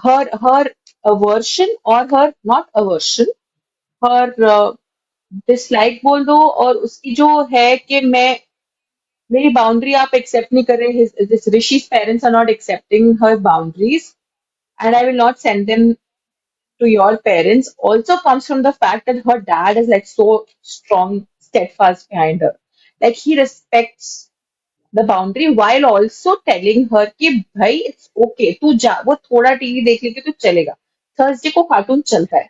Her aversion or her not aversion, her dislike बोल दो और उसकी जो है कि मैं मेरी boundary आप एक्सेप्ट नहीं कर रहे this ऋषि's parents are not accepting her boundaries and I will not send them to your parents also comes from the fact that her dad is like so strong steadfast behind her like he respects the boundary while also telling her कि भाई it's okay तू जा वो थोड़ा TV देख लेके तो चलेगा थर्सडे को कार्टून चलता है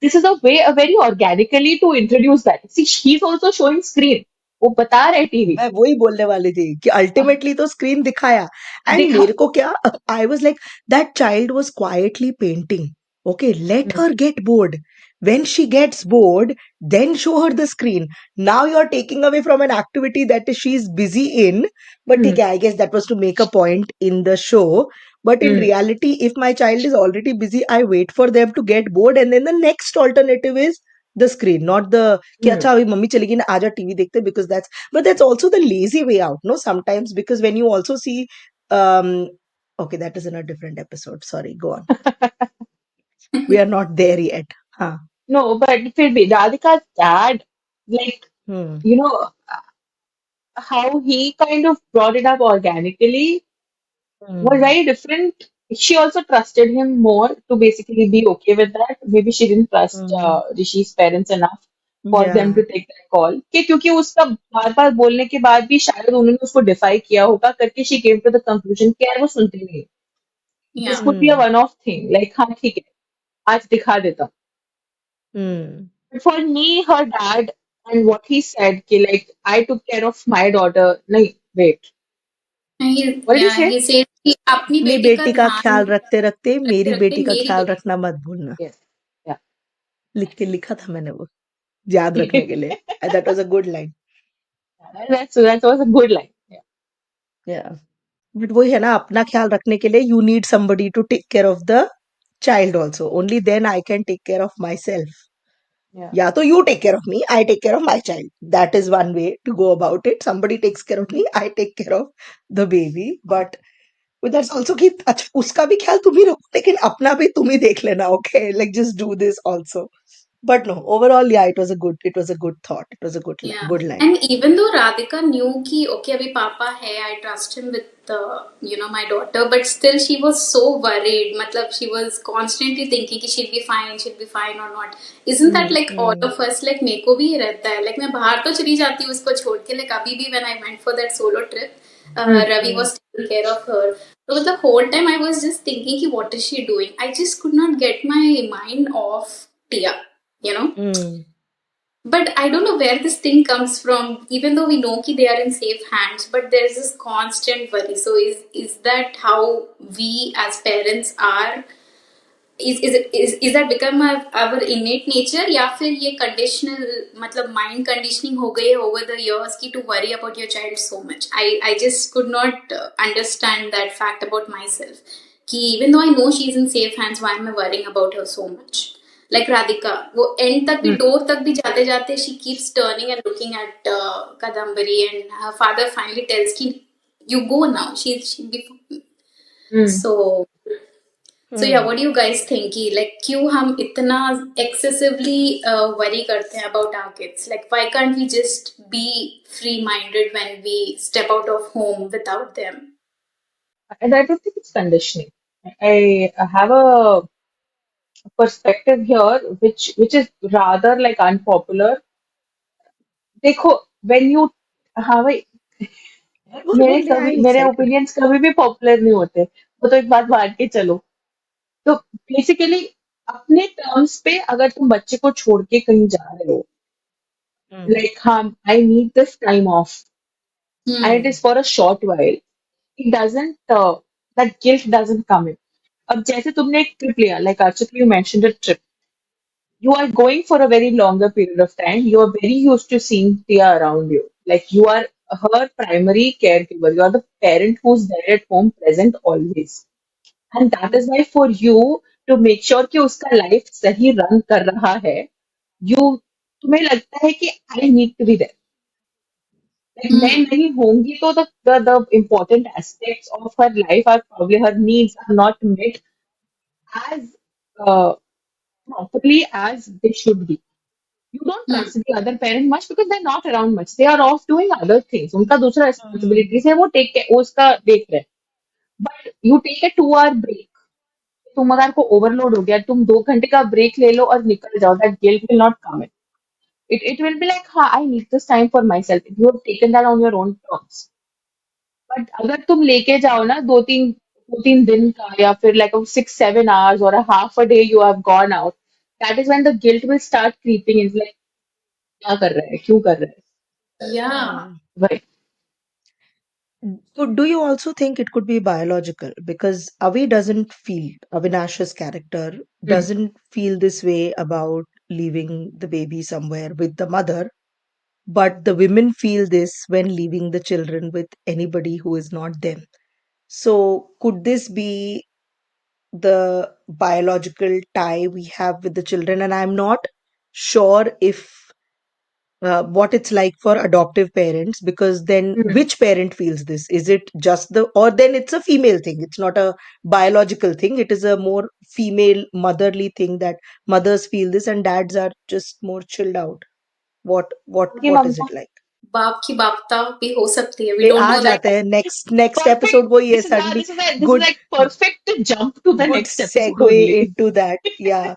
this is a way a very organically to introduce that see he's also showing screen वो बता रहे टीवी मैं वही बोलने वाली थी कि अल्टीमेटली तो स्क्रीन दिखाया एंड दिखा मेरे को क्या I was like that child was quietly painting okay, let her get bored. When she gets bored, then show her the screen. Now you're taking away from an activity that she's busy in. But Hmm. okay, I guess that was to make a point in the show. But in Hmm. reality, if my child is already busy, I wait for them to get bored, and then the next alternative is the screen, not the कि Hmm. अच्छा अभी mummy चलेगी ना आजा TV देखते, because that's also the lazy way out, no, sometimes, because when you also see um okay, that is in a different episode, sorry, go on. We are not there yet. Huh. No but फिर भी Radhika's dad like Hmm. you know how he kind of brought it up organically was Hmm. very different. She also trusted him more to basically be okay with that. Maybe she didn't trust Hmm. Rishi's parents enough for them Yeah. to take that call. कि क्योंकि उसका बार बार बोलने के बाद भी शायद उन्होंने उसको डिफाई किया होगा करके she came to the conclusion कि यार वो सुनते नहीं. This Yeah. could be a Hmm. one-off thing. Like हाँ ठीक है आज दिखा देता हूँ. Hmm. But for me, her dad and what he said कि like I took care of my daughter. नहीं wait. What did he say? He says कि अपनी अपनी बेटी का बेटी का ध्यान ख्याल रखते रखते रखते मेरी रखते बेटी का मेरी ख्याल बेटी. रखना मत भूलना. Yes. Yeah. लिख के लिखा था मैंने वो, याद रखने के लिए. That was a good line. That was a good line. Yeah. Yeah. But वही है ना, अपना ख्याल रखने के लिए you need somebody to take care of the child also. Only then I can take care of myself. Yeah. या तो you take care of me, I take care of my child. That is one way to go about it. Somebody takes care of me, I take care of the baby. But that's also कि अच्छा उसका भी ख्याल तुम ही रखो, लेकिन अपना भी तुम ही देख लेना, okay? Like just do this also. But no, overall, yeah, it was a good thought. It was a Yeah, good line. and even though Radhika knew कि okay अभी पापा है, I trust him with my daughter, but still she was so worried. मतलब she was constantly thinking कि she'll be fine or not. Isn't that like all Hmm. of us? Like मेरे को भी ये रहता है. Like मैं बाहर तो चली जाती हूँ उसको छोड़ के. Like अभी भी when I went for that solo trip, Ravi Hmm. was taking care of her. So the whole time I was just thinking कि what is she doing? I just could not get my mind off Tia. You know. Hmm. But I don't know where this thing comes from, even though we know that they are in safe hands, but there's this constant worry. So is that how we as parents are? Is that become our innate nature या फिर ये conditional मतलब mind conditioning हो गई है over the years की to worry about your child so much. I just could not understand that fact about myself. कि even though I know she's in safe hands, why am I worrying about her so much? Like Radhika, वो end तक भी door तक भी जाते जाते she keeps turning and looking at Kadambari, and her father finally tells कि you go now. She be Mm. so. So yeah, Hmm. what do you guys think? कि like क्यों हम इतना excessively worry करते हैं about our kids? Like why can't we just be free-minded when we step out of home without them? And I don't think it's conditioning. I have a perspective here which is rather like unpopular. देखो, when you हाँ भाई, बोल बोल दे, I am मेरे excited. Opinions कभी भी popular नहीं होते, वो तो एक बात मान के चलो. तो बेसिकली अपने टर्म्स पे अगर तुम बच्चे को छोड़ के कहीं जा रहे हो, Hmm. लाइक हाँ, I need this time off and it Hmm. Is for a short while, it doesn't, that guilt doesn't come in. अब जैसे तुमने एक ट्रिप लिया, like Archit you mentioned a trip, you are going for a very longer period of time. You are very used to seeing Tia around you. Like you are her primary caregiver. You are the parent who's there at home, present always. And that is why for you to make sure कि उसका life सही run कर रहा है, you तुम्हें लगता है कि I need to be there. Like मैं Hmm. नहीं होंगी तो the important aspects of her life are probably her needs are not met as uh, properly as they should be. You don't Hmm. trust the other parent much because they're not around much. They are off doing other things. उनका दूसरा Hmm. responsibilities है, वो take care, वो उसका देख रहे हैं. But you take a 2 hour break. तुम अगर को overload हो गया, तुम 2 घंटे का break ले लो और निकल जाओ. That guilt will not come in. It will be like, हाँ, I need this time for myself. You have taken that on your own terms. But अगर तुम लेके जाओ ना दो तीन दिन का या फिर like a 6 7 hours or a half a day you have gone out, that is when the guilt will start creeping in. Like क्या कर रहा है, क्यों कर रहा है, Yeah. Hmm. right? So, do you also think it could be biological? Because Avi doesn't feel, Avinash's character Hmm. doesn't feel this way about leaving the baby somewhere with the mother, but the women feel this when leaving the children with anybody who is not them. So, could this be the biological tie we have with the children? And I'm not sure if what it's like for adoptive parents, because then Hmm. which parent feels this? Is it just the, or then it's a female thing? It's not a biological thing. It is a more female motherly thing that mothers feel this and dads are just more chilled out. उनकी What is mamma it like? बाप की बापता भी हो सकती है. We ले don't uh know that. जाते हैं नेक्स्ट perfect. एपिसोड वही है This is yeah. Suddenly. This is good like perfect to jump to the good next episode segue only. into that. Yeah.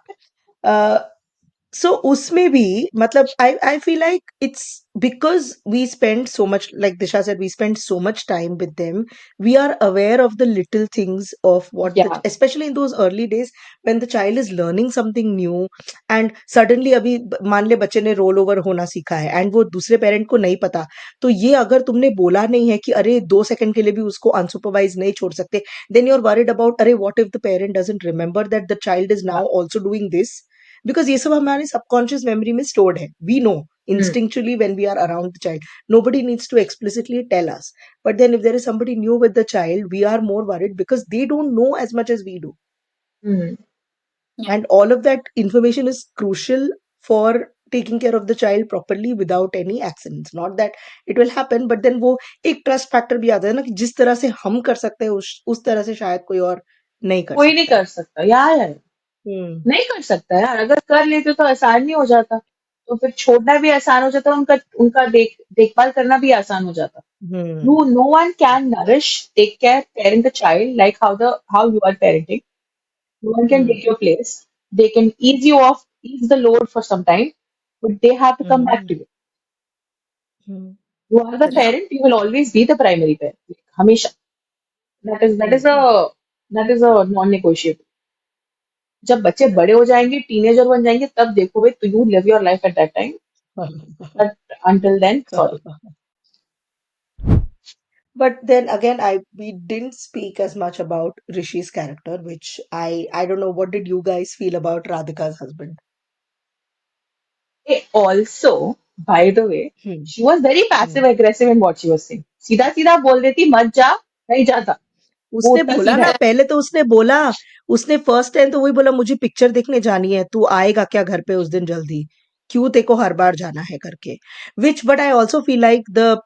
So उसमें भी मतलब I feel like it's because we spend so much like Disha said we spend so much time with them we are aware of the little things of what the Yeah. Specially in those early days when the child is learning something new and suddenly अभी मान ले बच्चे ने roll over होना सीखा है and वो दूसरे पेरेंट को नहीं पता, तो ये अगर तुमने बोला नहीं है कि अरे 2 सेकंड के लिए भी उसको अनसुपरवाइज नहीं छोड़ सकते, then you are worried about अरे what if the parent doesn't remember that the child is Yeah. Now also doing this, because ये सब हमारे सबकॉन्शियस मेमोरी में स्टोर्ड है. We know Hmm. instinctually when we are around the child, nobody needs to explicitly tell us, but then if there is somebody new with the child we are more worried because they don't know as much as we do, Hmm. Yeah. and all of that information is crucial for taking care of the child properly without any accidents. Not that it will happen, but then वो एक trust factor भी आता है ना कि जिस तरह से हम कर सकते हैं उस तरह से शायद कोई और नहीं कर कोई नहीं सकता है. कर सकता यार. हम्म. नहीं कर सकता यार. अगर कर लेते तो आसान नहीं हो जाता. तो फिर छोड़ना भी आसान हो जाता. उनका उनका देखभाल करना भी आसान हो जाता. हम्म. No one can nourish, take care, parent a child like how you are parenting. No one can hmm. take your place. They can ease the load for some time, but they have to come back hmm. to you. Hmm. You are the Yeah. Correct. parent, you will always be the primary parent. Like, हमेशा. That is hmm. a non-negotiable. जब बच्चे बड़े हो जाएंगे, teenager बन जाएंगे, तब देखो भाई, तो you live your life at that time. But until then, sorry. But then again, I we didn't speak as much about Rishi's character, which I don't know. What did you guys feel about Radhika's husband? Also, by the way, Hmm. she was very Hmm. passive aggressive in what she was saying. सीधा सीधा बोल देती, मत जा, नहीं जाता. वो उसने उतना बोला सीधा ना है. पहले, तो उसने बोला, उसने फर्स्ट टाइम तो वही बोला मुझे पिक्चर देखने जानी है, तू आएगा क्या घर पे उस दिन जल्दी, क्यों तेको हर बार जाना है करके. Which but I also feel like the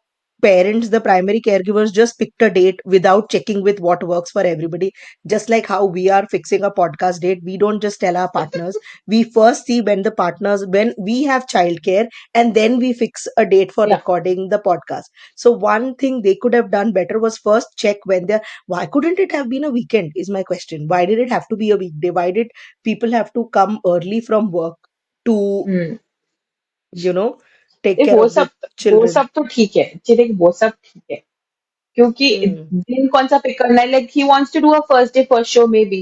parents, the primary caregivers, just picked a date without checking with what works for everybody. Just like how we are fixing a podcast date, we don't just tell our partners. We first see when the partners, when we have childcare, and then we fix a date for Yeah. recording the podcast. So one thing they could have done better was first check when they're. Why couldn't it have been a weekend? Is my question. Why did it have to be a weekday? Why did people have to come early from work to, Hmm. you know, take देख care of the वो children? सब तो ठीक है जी, देख वो सब ठीक है क्योंकि Hmm. दिन कौन सा पिक करना है, like he wants to do a first day first show maybe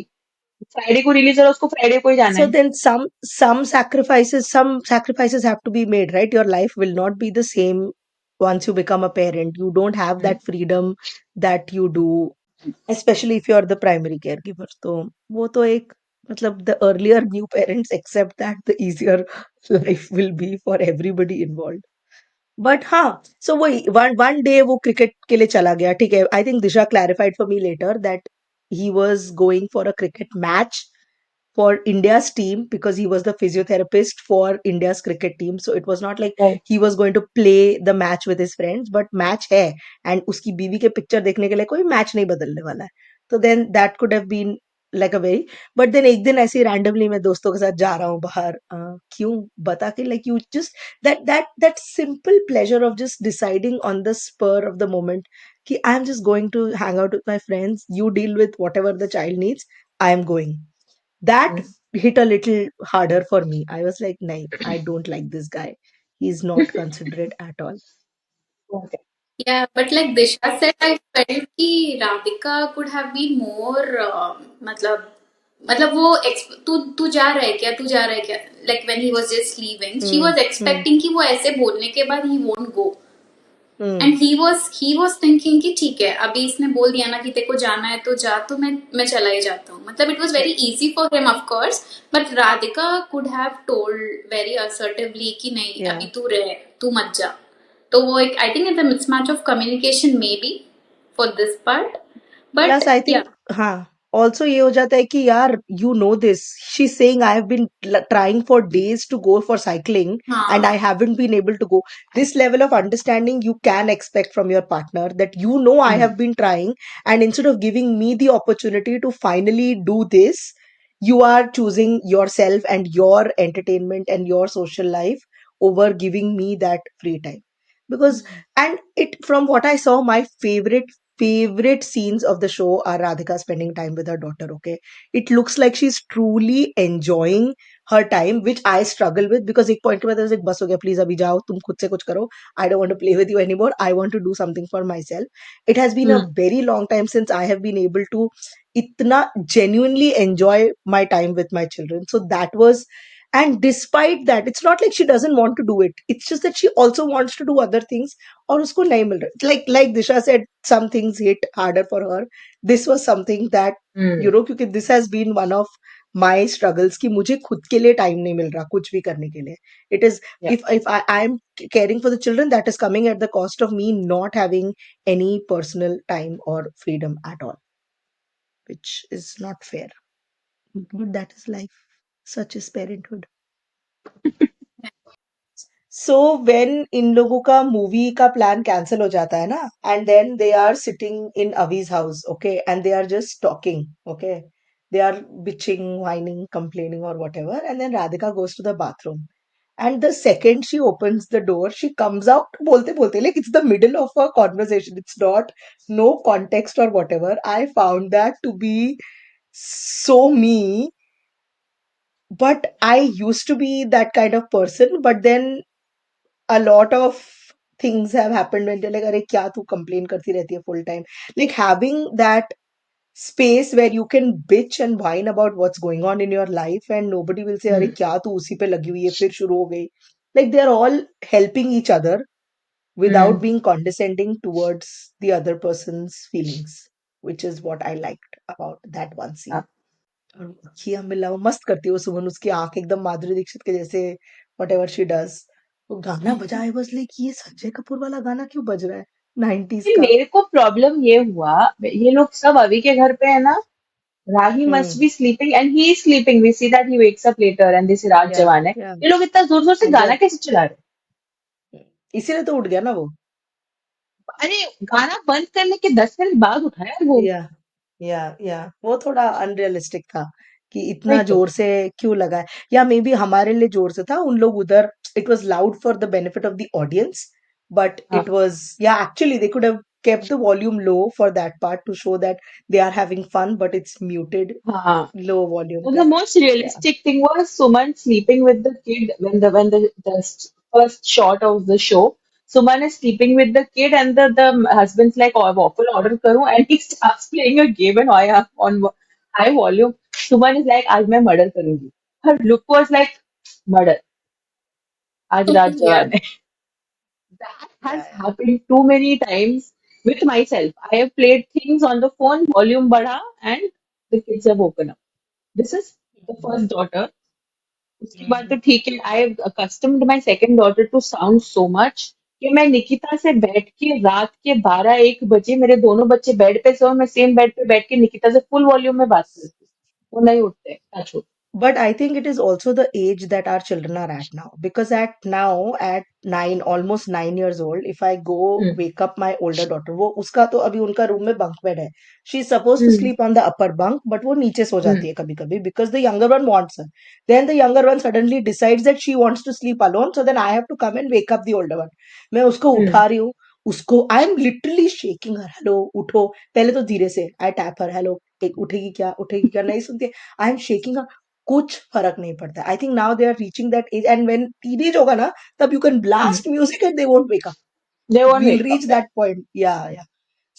Friday को रिलीज है, उसको फ्राइडे को ही जाना So है. then some sacrifices have to be made, right? Your life will not be the same once you become a parent. You don't have Hmm. that freedom that you do, especially if you're the primary caregiver. तो वो तो एक मतलब the earlier new parents accept that, the easier life will be for everybody involved. But हाँ, सो वही one one day वो cricket के लिए चला गया, ठीक है. I think Disha clarified for me later that he was going for a cricket match for India's team because he was the physiotherapist for India's cricket team. So it was not like Right. he was going to play the match with his friends, but match है and उसकी बीवी के picture देखने के लिए कोई match नहीं बदलने वाला है. तो then that could have been like a very, but then एक दिन ऐसे randomly मैं दोस्तों के साथ जा रहा हूँ बाहर, क्यों बता के, like you just that simple pleasure of just deciding on the spur of the moment कि I'm just going to hang out with my friends, you deal with whatever the child needs, I am going. That Hmm. hit a little harder for me. I was like, "Nahin, I don't like this guy. He's not considerate at all." Okay. Yeah, but like Disha said, I felt कि Radhika could have been more मतलब वो तू तू जा रहा है क्या, तू जा रहा है क्या, like when he was just leaving she Hmm. was Hmm. expecting कि वो ऐसे बोलने के बाद he won't go. Hmm. And he was thinking कि ठीक है अभी इसने बोल दिया ना कि तेरे को जाना है तो जा, तो मैं चला ही जाता हूँ. मतलब it was very easy for him of course, but Radhika could have told very assertively कि नहीं Yeah. अभी तू रह, तू मत जा. तो वो एक I think it's a mismatch of communication may be for this part, Plus, but I या. think, हाँ, also ये हो जाता है कि यार, you know this. She's saying I have been trying for days to go for cycling and I हाँ. haven't been able to go. This level of understanding you can expect from your partner, that you know I Hmm. have been trying, and instead of giving me the opportunity to finally do this, you are choosing yourself and your entertainment and your social life over giving me that free time. Because, and it, from what I saw, my favorite scenes of the show are Radhika spending time with her daughter. Okay, it looks like she's truly enjoying her time, which I struggle with, because एक point के बाद I was like, बस हो गया, please अभी जाओ, तुम खुद से कुछ करो. I don't want to play with you anymore. I want to do something for myself. It has been a Hmm. very long time since I have been able to itna genuinely enjoy my time with my children. So that was, and despite that, it's not like she doesn't want to do it. It's just that she also wants to do other things और उसको नहीं मिल रहा. Like Disha said, some things hit harder for her. This was something that, Hmm. you know, क्योंकि this has been one of my struggles कि मुझे खुद के लिए टाइम नहीं मिल रहा कुछ भी करने के लिए. It is, Yeah. if I'm caring for the children, that is coming at the cost of me not having any personal time or freedom at all, which is not fair. But that is life. Such is parenthood. So when in लोगों का movie का plan cancel हो जाता है ना, and then they are sitting in Avi's house, okay, and they are just talking, okay, they are bitching, whining, complaining or whatever, and then Radhika goes to the bathroom, and the second she opens the door, she comes out bolte bolte, like it's the middle of a conversation, it's not, no context or whatever. I found that to be so me, but I used to be that kind of person, but then a lot of things have happened when you're like, अरे क्या तू complain करती रहती है full time. Like having that space where you can bitch and whine about what's going on in your life and nobody will say अरे Hmm. क्या तू उसी पे लगी हुई है फिर शुरू हो गई. Like they're all helping each other without Hmm. being condescending towards the other person's feelings, which is what I liked about that one scene. Yeah. और किया मिला वो मस्त करती है वो सुमन, उसकी आंख एकदम माधुरी दीक्षित के जैसे, whatever she does. वो गाना बजा, आई वाज लाइक ये संजय कपूर वाला गाना क्यों बज रहा है 90s नहीं, का. मेरे को प्रॉब्लम ये हुआ, ये लोग सब अभी के घर पे है ना, Rahi must hmm. Be sleeping and he is sleeping, we see that he wakes up later and this राज या जवान है, या ये लोग इतना जोर जोर से एंड गाना कैसे चला रहे इसीलिए तो उठ गया ना वो. अरे गाना बंद करने के 10 मिनट बाद उठा यार वो। या या वो थोड़ा अनरियलिस्टिक था कि वही इतना तो। जोर से क्यों लगा है, या मे बी हमारे लिए जोर से था, उन लोग उधर it was loud for the benefit of the audience, but हाँ इट वाज या actually they could have kept the volume low for that part to show that they are having fun, but it's muted हाँ। low volume So pe. the most Yeah. realistic thing was Suman sleeping with the kid when the first shot of the show. Suman is sleeping with the kid and the husband's like, oh, waffle order करूं, and he starts playing a game and on high volume. Suman is like, आज मैं murder करूंगी. Her look was like murder. आज रात Yeah. जवान है. That has Yeah. happened too many times with myself. I have played things on the phone, volume बढ़ा, and the kids have woken up. This is the first daughter. उसके बाद तो Mhm. ठीक है, I have accustomed my second daughter to sound so much कि मैं निकिता से बैठ के रात के 12-1 बजे मेरे दोनों बच्चे बेड पे सो, मैं सेम बेड पे बैठ के निकिता से फुल वॉल्यूम में बात करती हूँ, वो नहीं उठते, टच हो। But I think it is also the age that our children are at now. Because at now, at 9, almost 9 years old, if I go hmm wake up my older daughter, वो उसका तो अभी उनका room में bunk bed है. She is supposed to hmm sleep on the upper bunk, but वो नीचे सो हम्म जाती है कभी कभी because the younger one wants her. Then the younger one suddenly decides that she wants to sleep alone, so then I have to come and wake up the older one. मैं उसको हम्म उठा रही हूँ, उसको I am literally shaking her. Hello, उठो. पहले तो धीरे से I tap her. Hello, एक उठेगी क्या नहीं सुनती. I am shaking her. कुछ फर्क नहीं पड़ता. I think now they are reaching that age, and when teenage होगा ना, तब you can hmm, blast music and they won't wake up. they won't We'll wake up, reach yeah। that point. Yeah.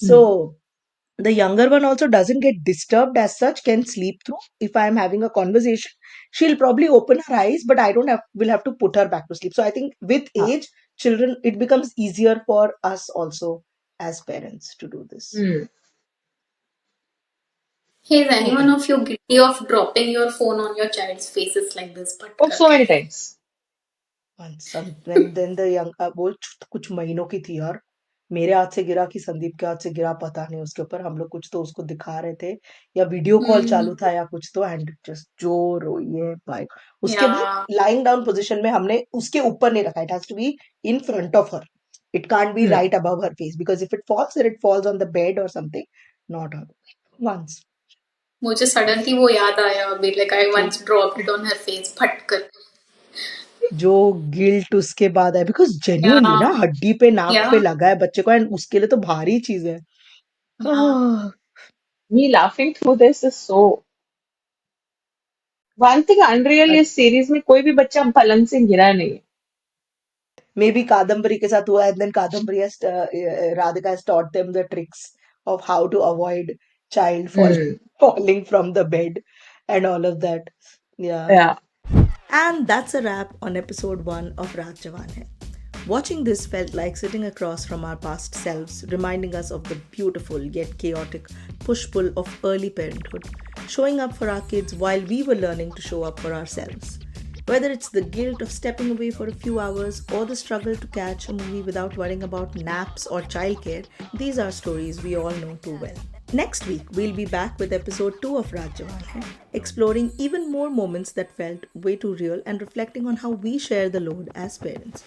So hmm the younger one also doesn't get disturbed as such, can sleep through. If I'm having a conversation, she'll probably open her eyes, but I don't have will have to put her back to sleep. So I think with हाँ age, children, it becomes easier for us also as parents to do this. Hmm. Hey, is anyone Okay. of you guilty of dropping your phone on your child's faces like this? Pat Oh, so karke. many times। Once some then the young वो कुछ महीनों की थी यार, मेरे हाथ से गिरा कि संदीप के हाथ से गिरा पता नहीं, उसके ऊपर हम लोग कुछ तो उसको दिखा रहे थे या वीडियो कॉल Hmm. चालू था या कुछ तो, एंड जस्ट जो रोई है भाई. उसके बाद Yeah. लाइंग डाउन पोजीशन में हमने उसके ऊपर नहीं रखा. It has to be in front of her. It can't be hmm right above her face because if it falls on the bed or something, not on once. मुझे suddenly वो याद आया अभी, लाइक आई जो once dropped it on her face फट कर. जो guilt उसके बाद है, बिकॉज या जेन्युइनली ना हड्डी पे नाक या पे लगा है बच्चे को, एंड उसके लिए तो भारी चीज है. या Me laughing through this is so one thing unreal इस सीरीज में कोई भी बच्चा पलंग से गिरा नहीं है। मे बी कादम्बरी के साथ हुआ, and then Kadambari Radhika has taught them the tricks of how to avoid child hmm falling from the bed and all of that. Yeah. या And that's a wrap on episode 1 of Raat Jawan Hai. Watching this felt like sitting across from our past selves, reminding us of the beautiful yet chaotic push pull of early parenthood, showing up for our kids while we were learning to show up for ourselves. Whether it's the guilt of stepping away for a few hours or the struggle to catch a movie without worrying about naps or childcare, these are stories we all know too well. Next week, we'll be back with episode 2 of Raj Jawan Hai, exploring even more moments that felt way too real and reflecting on how we share the load as parents.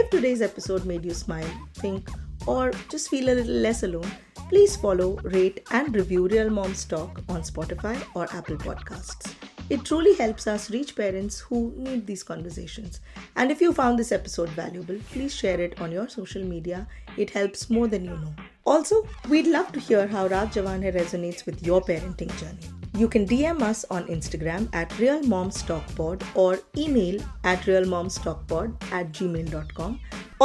If today's episode made you smile, think, or just feel a little less alone, please follow, rate, and review Real Moms Talk on Spotify or Apple Podcasts. It truly helps us reach parents who need these conversations. And if you found this episode valuable, please share it on your social media. It helps more than you know. Also, we'd love to hear how Raj Jawan Hai resonates with your parenting journey. You can DM us on Instagram at realmomstalkpod or email at realmomstalkpod@gmail.com.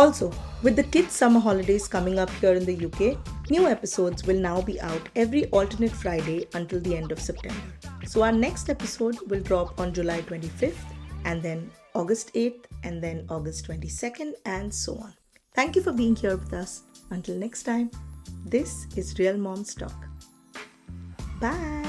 Also, with the kids' summer holidays coming up here in the UK, new episodes will now be out every alternate Friday until the end of September. So our next episode will drop on July 25th, and then August 8th, and then August 22nd, and so on. Thank you for being here with us. Until next time, this is Real Moms Talk. Bye.